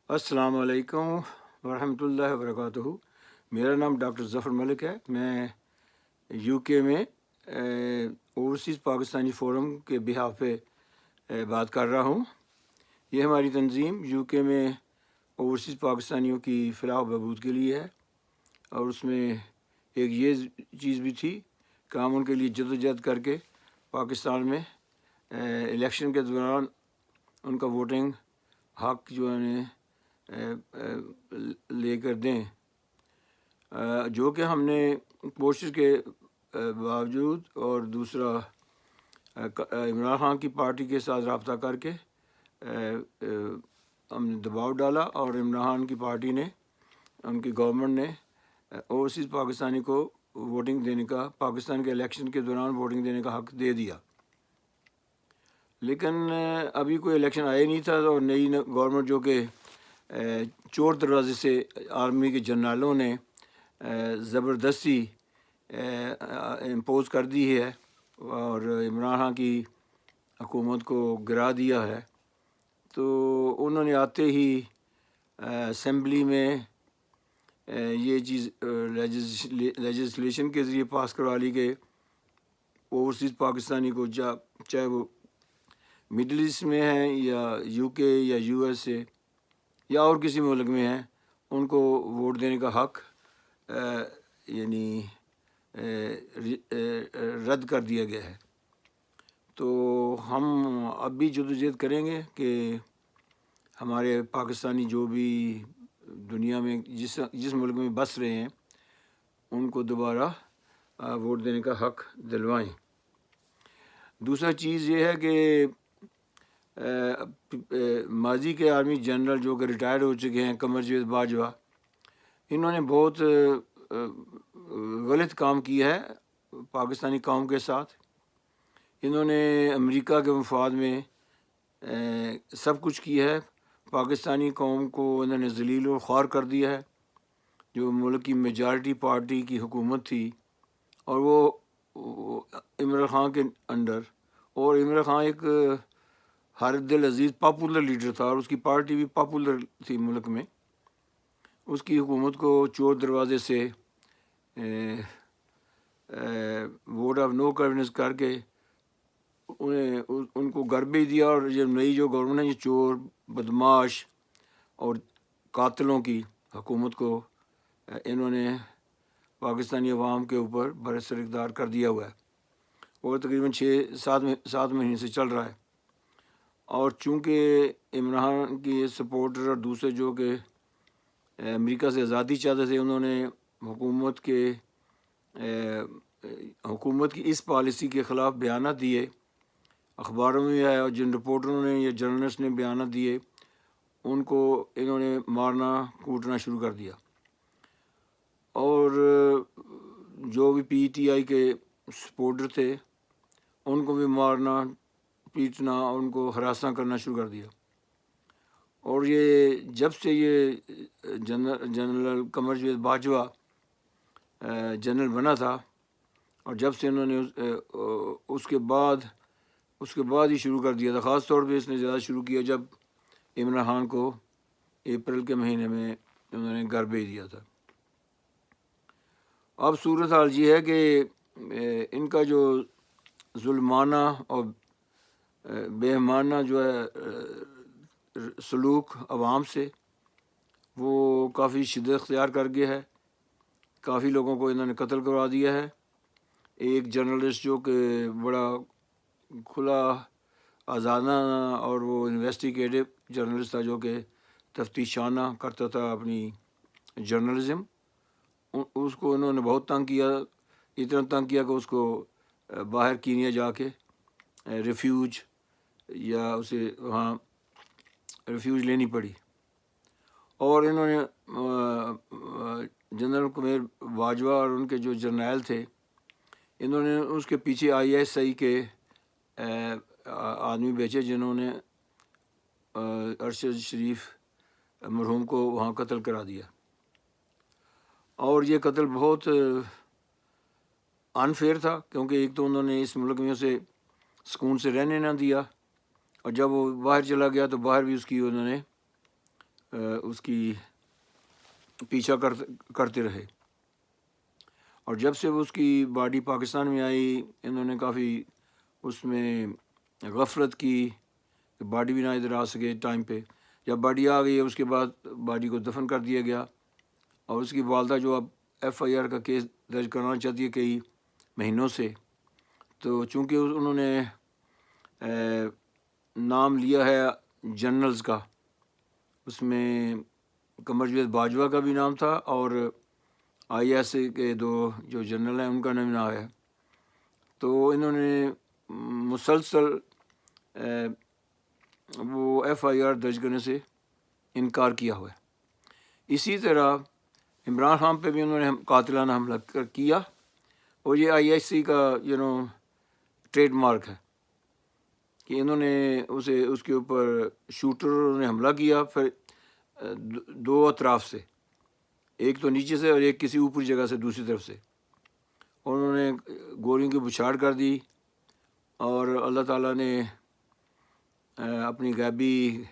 السلام علیکم ورحمۃ اللہ وبرکاتہ۔ میرا نام ڈاکٹر ظفر ملک ہے۔ میں یو کے میں اوورسیز پاکستانی فورم کے بہاف پہ بات کر رہا ہوں۔ یہ ہماری تنظیم یو کے میں اوورسیز پاکستانیوں کی فلاح و بہبود کے لیے ہے، اور اس میں ایک یہ چیز بھی تھی کہ ہم ان کے لیے جدوجہد کر کے پاکستان میں الیکشن کے دوران ان کا ووٹنگ حق جو ہے لے کر دیں، جو کہ ہم نے کوشش کے باوجود اور دوسرا عمران خان کی پارٹی کے ساتھ رابطہ کر کے ہم نے دباؤ ڈالا، اور عمران خان کی پارٹی نے، ان کی گورنمنٹ نے اوورسیز پاکستانی کو ووٹنگ دینے کا، پاکستان کے الیکشن کے دوران ووٹنگ دینے کا حق دے دیا۔ لیکن ابھی کوئی الیکشن آیا نہیں تھا، اور نئی گورنمنٹ جو کہ چور دروازے سے آرمی کے جنرلوں نے زبردستی امپوز کر دی ہے اور عمران خان کی حکومت کو گرا دیا ہے، تو انہوں نے آتے ہی اسمبلی میں یہ چیز لیجسلیشن کے ذریعے پاس کروا لی کہ اوورسیز پاکستانی کو چاہے وہ مڈل ایسٹ میں ہیں یا یو کے یا یو ایس اے یا اور کسی ملک میں ہیں، ان کو ووٹ دینے کا حق یعنی رد کر دیا گیا ہے۔ تو ہم اب بھی جدوجہد کریں گے کہ ہمارے پاکستانی جو بھی دنیا میں جس ملک میں بس رہے ہیں ان کو دوبارہ ووٹ دینے کا حق دلوائیں۔ دوسرا چیز یہ ہے کہ ماضی کے آرمی جنرل جو کہ ریٹائرڈ ہو چکے ہیں، قمر جاوید باجوہ، انہوں نے بہت غلط کام کیا ہے پاکستانی قوم کے ساتھ۔ انہوں نے امریکہ کے مفاد میں سب کچھ کیا ہے، پاکستانی قوم کو انہوں نے ذلیل و خوار کر دیا ہے، جو ملک کی میجارٹی پارٹی کی حکومت تھی، اور وہ عمران خان کے انڈر، اور عمران خان ایک ہر دل عزیز پاپولر لیڈر تھا، اور اس کی پارٹی بھی پاپولر تھی ملک میں۔ اس کی حکومت کو چور دروازے سے ووٹ آف نو کانفیڈنس کر کے ان کو گھر بھی دیا، اور یہ نئی جو گورنمنٹ ہے یہ چور، بدماش اور قاتلوں کی حکومت کو انہوں نے پاکستانی عوام کے اوپر برسر اقتدار کر دیا ہوا ہے، اور تقریباً 6-7 مہینے سے چل رہا ہے۔ اور چونکہ عمران کی سپورٹر اور دوسرے جو کہ امریکہ سے آزادی چاہتے تھے، انہوں نے حکومت کی اس پالیسی کے خلاف بیانات دیے، اخباروں میں آیا، اور جن رپورٹروں نے یا جرنلسٹ نے بیانات دیے ان کو انہوں نے مارنا کوٹنا شروع کر دیا، اور جو بھی پی ٹی آئی کے سپورٹر تھے ان کو بھی مارنا پیٹنا، ان کو ہراساں کرنا شروع کر دیا۔ اور یہ جب سے یہ جنرل قمر جاوید باجوہ جنرل بنا تھا، اور جب سے انہوں نے اس کے بعد ہی شروع کر دیا تھا، خاص طور پہ اس نے زیادہ شروع کیا جب عمران خان کو اپریل کے مہینے میں انہوں نے گھر بھیج دیا تھا۔ اب صورتحال یہ ہے کہ ان کا جو ظلمانہ اور بےایمانہ جو ہے سلوک عوام سے، وہ کافی شدت اختیار کر گیا ہے۔ کافی لوگوں کو انہوں نے قتل کروا دیا ہے۔ ایک جرنلسٹ جو کہ بڑا کھلا آزادانہ اور وہ انویسٹیگیٹو جرنلسٹ تھا، جو کہ تفتیشانہ کرتا تھا اپنی جرنلزم، اس کو انہوں نے بہت تنگ کیا، اتنا تنگ کیا کہ اس کو باہر کینیا جا کے ریفیوج یا اسے وہاں ریفیوج لینی پڑی۔ اور انہوں نے جنرل قمر باجوہ اور ان کے جو جرنیل تھے، انہوں نے اس کے پیچھے ISI کے آدمی بیچے، جنہوں نے ارشد شریف مرحوم کو وہاں قتل کرا دیا۔ اور یہ قتل بہت انفیئر تھا، کیونکہ ایک تو انہوں نے اس ملک میں اسے سکون سے رہنے نہ دیا، اور جب وہ باہر چلا گیا تو باہر بھی اس کی انہوں نے اس کی پیچھا کرتے رہے، اور جب سے اس کی باڈی پاکستان میں آئی انہوں نے کافی اس میں غفلت کی، باڈی بھی نہ ادھر آ سکے ٹائم پہ۔ جب باڈی آ گئی اس کے بعد باڈی کو دفن کر دیا گیا، اور اس کی والدہ جو اب FIR کا کیس درج کرانا چاہتی ہے کئی مہینوں سے، تو چونکہ انہوں نے نام لیا ہے جنرلز کا، اس میں قمر جاوید باجوہ کا بھی نام تھا اور IS کے 2 جو جنرل ہیں ان کا نام نہ ہے، تو انہوں نے مسلسل وہ FIR درج کرنے سے انکار کیا ہوا ہے۔ اسی طرح عمران خان پہ بھی انہوں نے قاتلانہ حملہ کیا، اور یہ ISC کا ٹریڈ مارک ہے کہ انہوں نے اس کے اوپر شوٹر نے حملہ کیا، پھر 2 اطراف سے، ایک تو نیچے سے اور ایک کسی اوپری جگہ سے دوسری طرف سے، اور انہوں نے گولیوں کی بچھاڑ کر دی، اور اللہ تعالیٰ نے اپنی غیبی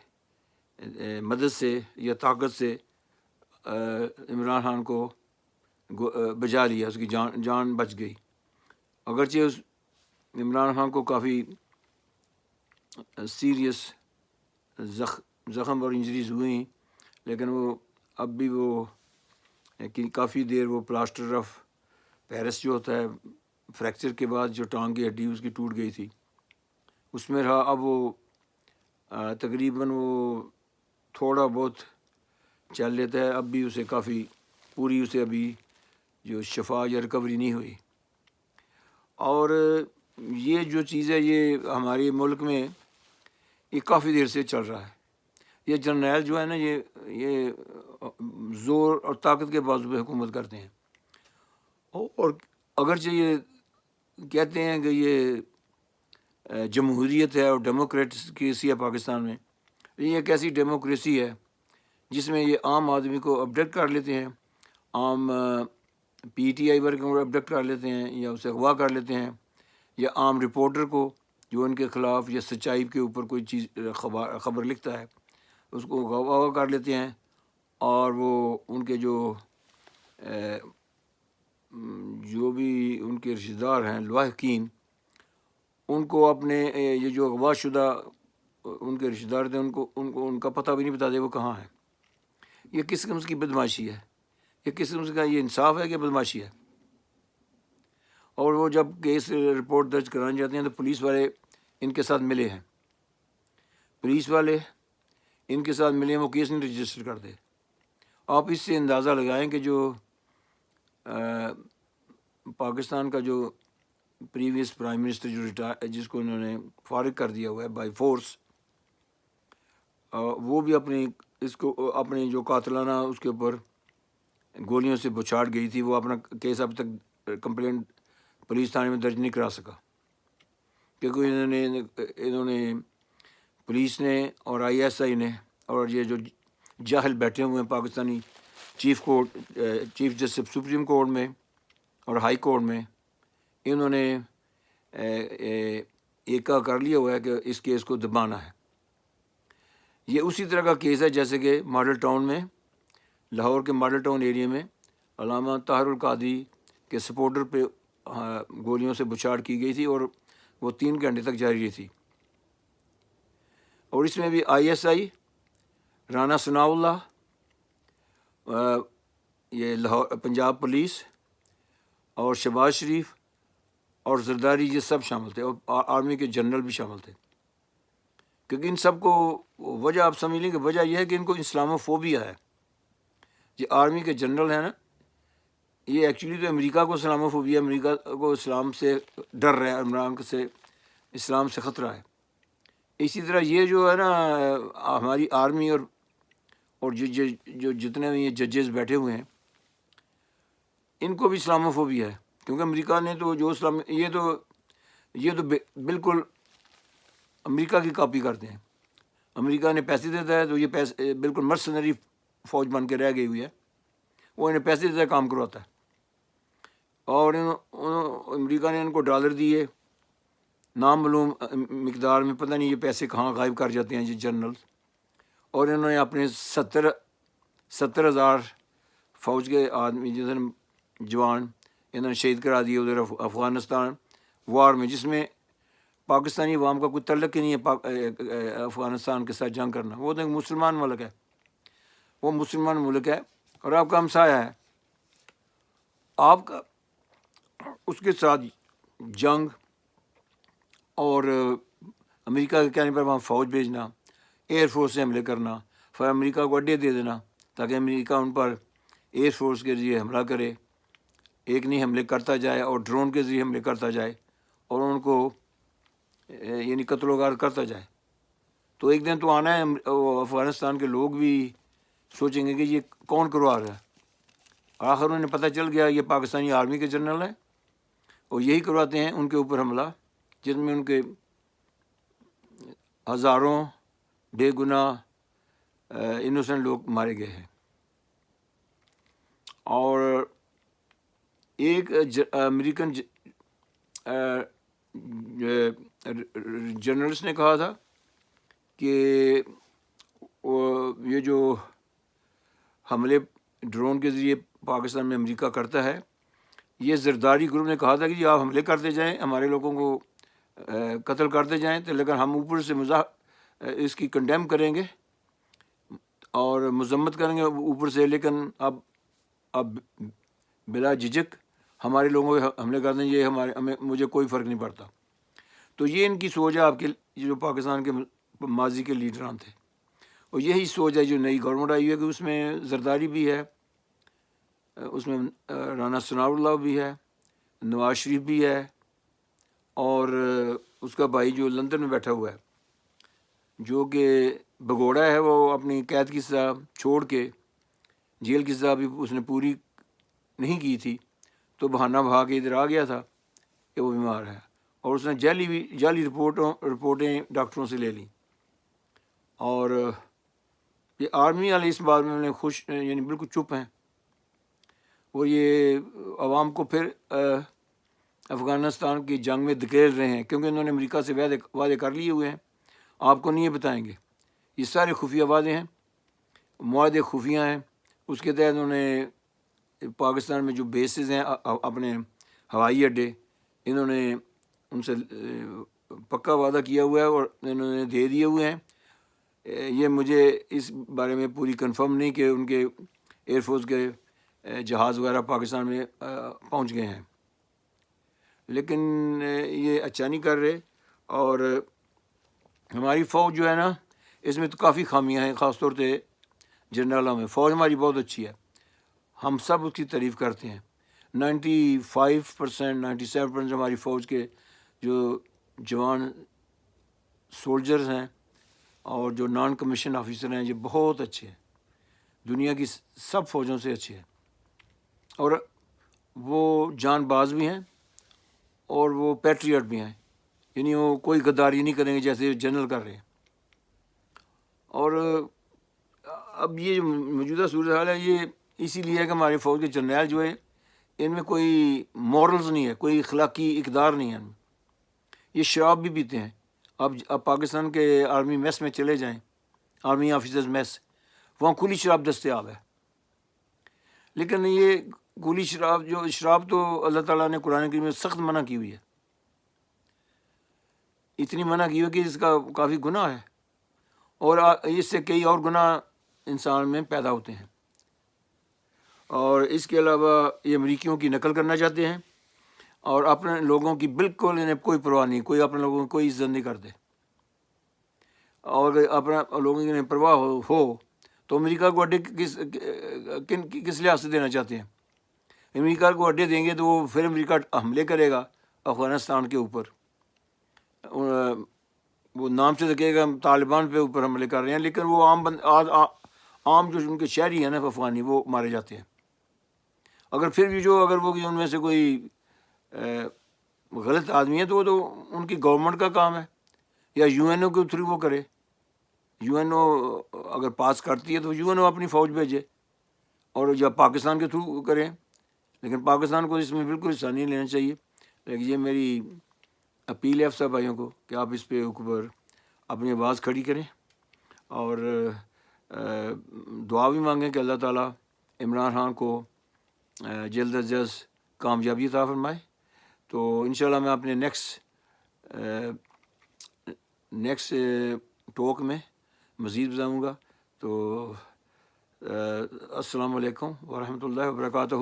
مدد سے یا طاقت سے عمران خان کو بچا لیا، اس کی جان بچ گئی۔ اگرچہ اس عمران خان کو کافی سیریس زخم اور انجریز ہوئیں، لیکن وہ اب بھی وہ کافی دیر وہ پلاسٹر آف پیرس جو ہوتا ہے فریکچر کے بعد جو ٹانگ کی ہڈی اس کی ٹوٹ گئی تھی اس میں رہا۔ اب وہ تقریباً وہ تھوڑا بہت چل لیتا ہے، اب بھی اسے کافی پوری اسے ابھی جو شفا یا ریکوری نہیں ہوئی۔ اور یہ جو چیز ہے یہ ہمارے ملک میں یہ کافی دیر سے چل رہا ہے۔ یہ جرنیل جو ہے نا یہ زور اور طاقت کے بازو پہ حکومت کرتے ہیں، اور اگرچہ یہ کہتے ہیں کہ یہ جمہوریت ہے اور ڈیموکریسی ہے پاکستان میں، یہ ایک ایسی ڈیموکریسی ہے جس میں یہ عام آدمی کو ابڈکٹ کر لیتے ہیں، عام PTI ورکروں کو ابڈکٹ کر لیتے ہیں یا اسے اغوا کر لیتے ہیں، یا عام رپورٹر کو جو ان کے خلاف یا سچائی کے اوپر کوئی چیز خبر لکھتا ہے اس کو اغوا کر لیتے ہیں، اور وہ ان کے جو بھی ان کے رشتہ دار ہیں لواحقین، ان کو اپنے یہ جو اغوا شدہ ان کے رشتہ دار تھے ان کا پتہ بھی نہیں بتاتے وہ کہاں ہیں۔ یہ کس قسم کی بدماشی ہے؟ یہ کس قسم کا یہ انصاف ہے کہ بدماشی ہے؟ اور وہ جب کیس رپورٹ درج کرانے جاتے ہیں تو پولیس والے ان کے ساتھ ملے ہیں، پولیس والے ان کے ساتھ ملے ہیں، وہ کیس نہیں رجسٹر کرتے۔ آپ اس سے اندازہ لگائیں کہ جو پاکستان کا جو پریویس پرائم منسٹر جو جس کو انہوں نے فارغ کر دیا ہوا ہے بائی فورس، وہ بھی اپنے جو قاتلانہ اس کے اوپر گولیوں سے بچھاڑ گئی تھی، وہ اپنا کیس اب تک کمپلینٹ پولیس تھانے میں درج نہیں کرا سکا، کیونکہ انہوں نے پولیس نے اور ISI نے اور یہ جو جاہل بیٹھے ہوئے ہیں Pakistani chief justice supreme court میں اور ہائی کورٹ میں، انہوں نے ایکا کر لیا ہوا ہے کہ اس کیس کو دبانا ہے۔ یہ اسی طرح کا کیس ہے جیسے کہ ماڈل ٹاؤن میں، لاہور کے ماڈل ٹاؤن ایریا میں علامہ طاہر القادری کے سپورٹر پہ گولیوں سے بچھاڑ کی گئی تھی، اور وہ 3 گھنٹے تک جاری رہی تھی۔ اور اس میں بھی ISI، رانا ثناء اللہ، یہ پنجاب پولیس اور شہباز شریف اور زرداری، یہ سب شامل تھے، اور آرمی کے جنرل بھی شامل تھے، کیونکہ ان سب کو وجہ آپ سمجھ لیں کہ وجہ یہ ہے کہ ان کو اسلامو فوبیا ہے۔ یہ آرمی کے جنرل ہیں نا، یہ ایکچولی تو امریکہ کو اسلامو فوبیا، امریکہ کو اسلام سے ڈر رہا ہے، عمران سے اسلام سے خطرہ ہے۔ اسی طرح یہ جو ہے نا ہماری آرمی اور جو جتنے بھی یہ ججز بیٹھے ہوئے ہیں ان کو بھی اسلامو فوبیا ہے، کیونکہ امریکہ نے تو جو اسلام یہ تو بالکل امریکہ کی کاپی کرتے ہیں۔ امریکہ نے پیسے دیتا ہے تو یہ پیسے بالکل مرسنری فوج بن کے رہ گئی ہوئی ہے، وہ انہیں پیسے دیتا ہے، کام کرواتا ہے، اور امریکہ نے ان کو ڈالر دیے نامعلوم مقدار میں، پتہ نہیں یہ پیسے کہاں غائب کر جاتے ہیں یہ جنرل، اور انہوں نے اپنے 70,000 فوج کے آدمی جس نے جوان انہوں نے شہید کرا دیے ادھر افغانستان وار میں، جس میں پاکستانی عوام کا کوئی تعلق ہی نہیں ہے افغانستان کے ساتھ جنگ کرنا۔ وہ تو ایک مسلمان ملک ہے، وہ مسلمان ملک ہے اور آپ کا ہمسایہ ہے، آپ کا اس کے ساتھ جنگ اور امریکہ کے کہنے پر وہاں فوج بھیجنا، ایئر فورس سے حملے کرنا، پھر امریکہ کو اڈے دے دینا تاکہ امریکہ ان پر ایئر فورس کے ذریعے حملہ کرے، ایک نہیں حملے کرتا جائے اور ڈرون کے ذریعے حملے کرتا جائے اور ان کو یعنی قتل و غارت کرتا جائے۔ تو ایک دن تو آنا ہے افغانستان کے لوگ بھی سوچیں گے کہ یہ کون کروا رہا ہے، آخر انہیں پتہ چل گیا یہ پاکستانی آرمی کے جنرل ہیں اور یہی کرواتے ہیں ان کے اوپر حملہ، جن میں ان کے ہزاروں بے گناہ انوسنٹ لوگ مارے گئے ہیں۔ اور ایک امریکن جرنلسٹ نے کہا تھا کہ یہ جو حملے ڈرون کے ذریعے پاکستان میں امریکہ کرتا ہے، یہ زرداری گروپ نے کہا تھا کہ آپ حملے کرتے جائیں، ہمارے لوگوں کو قتل کرتے جائیں، تو لیکن ہم اوپر سے اس کی کنڈیم کریں گے اور مذمت کریں گے اوپر سے، لیکن اب بلا جھجک ہمارے لوگوں کو حملے کر دیں، یہ مجھے کوئی فرق نہیں پڑتا۔ تو یہ ان کی سوچ ہے، آپ کے جو پاکستان کے ماضی کے لیڈران تھے، اور یہی سوچ ہے جو نئی گورنمنٹ آئی ہے کہ اس میں زرداری بھی ہے، اس میں رانا ثناء اللہ بھی ہے، نواز شریف بھی ہے، اور اس کا بھائی جو لندن میں بیٹھا ہوا ہے جو کہ بگوڑا ہے، وہ اپنی قید کی سزا چھوڑ کے جیل کی سزا بھی اس نے پوری نہیں کی تھی، تو بہانہ بہا کے ادھر آ گیا تھا کہ وہ بیمار ہے، اور اس نے جعلی رپورٹیں ڈاکٹروں سے لے لیں۔ اور یہ آرمی والے اس بات میں یعنی بالکل چپ ہیں، اور یہ عوام کو پھر افغانستان کی جنگ میں دھکیل رہے ہیں، کیونکہ انہوں نے امریکہ سے وعدے کر لیے ہوئے ہیں، آپ کو نہیں یہ بتائیں گے، یہ سارے خفیہ وعدے ہیں، معاہدے خفیہ ہیں، اس کے تحت انہوں نے پاکستان میں جو بیسز ہیں اپنے ہوائی اڈے، انہوں نے ان سے پکا وعدہ کیا ہوا ہے اور انہوں نے دے دیے ہوئے ہیں۔ یہ مجھے اس بارے میں پوری کنفرم نہیں کہ ان کے ایئر فورس کے جہاز وغیرہ پاکستان میں پہنچ گئے ہیں، لیکن یہ اچھا نہیں کر رہے۔ اور ہماری فوج جو ہے نا، اس میں تو کافی خامیاں ہیں، خاص طور سے جنرلوں میں۔ فوج ہماری بہت اچھی ہے، ہم سب اس کی تعریف کرتے ہیں۔ 95%، 97% ہماری فوج کے جو جوان سولجرز ہیں اور جو نان کمیشن آفیسر ہیں، یہ بہت اچھے ہیں، دنیا کی سب فوجوں سے اچھے ہیں، اور وہ جان باز بھی ہیں اور وہ پیٹریٹ بھی ہیں، یعنی وہ کوئی غداری نہیں کریں گے جیسے جنرل کر رہے ہیں۔ اور اب یہ جو موجودہ صورتحال ہے، یہ اسی لیے ہے کہ ہمارے فوج کے جرنیل جو ہیں، ان میں کوئی مورلز نہیں ہے، کوئی اخلاقی اقدار نہیں ہے ان میں، یہ شراب بھی پیتے ہیں۔ اب پاکستان کے آرمی میس میں چلے جائیں، آرمی آفیسرز میس، وہاں کھلی شراب دستیاب ہے، لیکن یہ کھلی شراب تو اللہ تعالیٰ نے قرآن کریم میں سخت منع کی ہوئی ہے، اتنی منع کی ہوئی کہ اس کا کافی گناہ ہے، اور اس سے کئی اور گناہ انسان میں پیدا ہوتے ہیں۔ اور اس کے علاوہ یہ امریکیوں کی نقل کرنا چاہتے ہیں اور اپنے لوگوں کی بالکل انہیں کوئی پرواہ نہیں، کوئی اپنے لوگوں کی کوئی عزت نہیں کرتے، اور اپنا لوگوں کی انہیں پرواہ ہو تو امریکہ کو اڈے کس لحاظ سے دینا چاہتے ہیں؟ امریکہ کو اڈے دیں گے تو وہ پھر امریکہ حملے کرے گا افغانستان کے اوپر، وہ نام سے دیکھے گا طالبان پہ اوپر حملے کر رہے ہیں، لیکن وہ عام جو ان کے شہری ہیں نا افغانی، وہ مارے جاتے ہیں۔ اگر پھر بھی اگر وہ ان میں سے کوئی غلط آدمی ہے تو وہ تو ان کی گورنمنٹ کا کام ہے، یا یو این او کے تھرو وہ کرے، یو این او اگر پاس کرتی ہے تو یو این او اپنی فوج بھیجے، اور یا پاکستان کے تھرو کریں، لیکن پاکستان کو اس میں بالکل حصہ نہیں لینا چاہیے۔ لیکن یہ میری اپیل ہے سب بھائیوں کو کہ آپ اس پہ اوپر اپنی آواز کھڑی کریں اور دعا بھی مانگیں کہ اللہ تعالیٰ عمران خان کو جلد از جلد کامیابی عطا فرمائے. تو انشاءاللہ میں اپنے نیکسٹ ٹاک میں مزید بتاؤں گا. تو السلام علیکم ورحمۃ اللہ وبرکاتہ.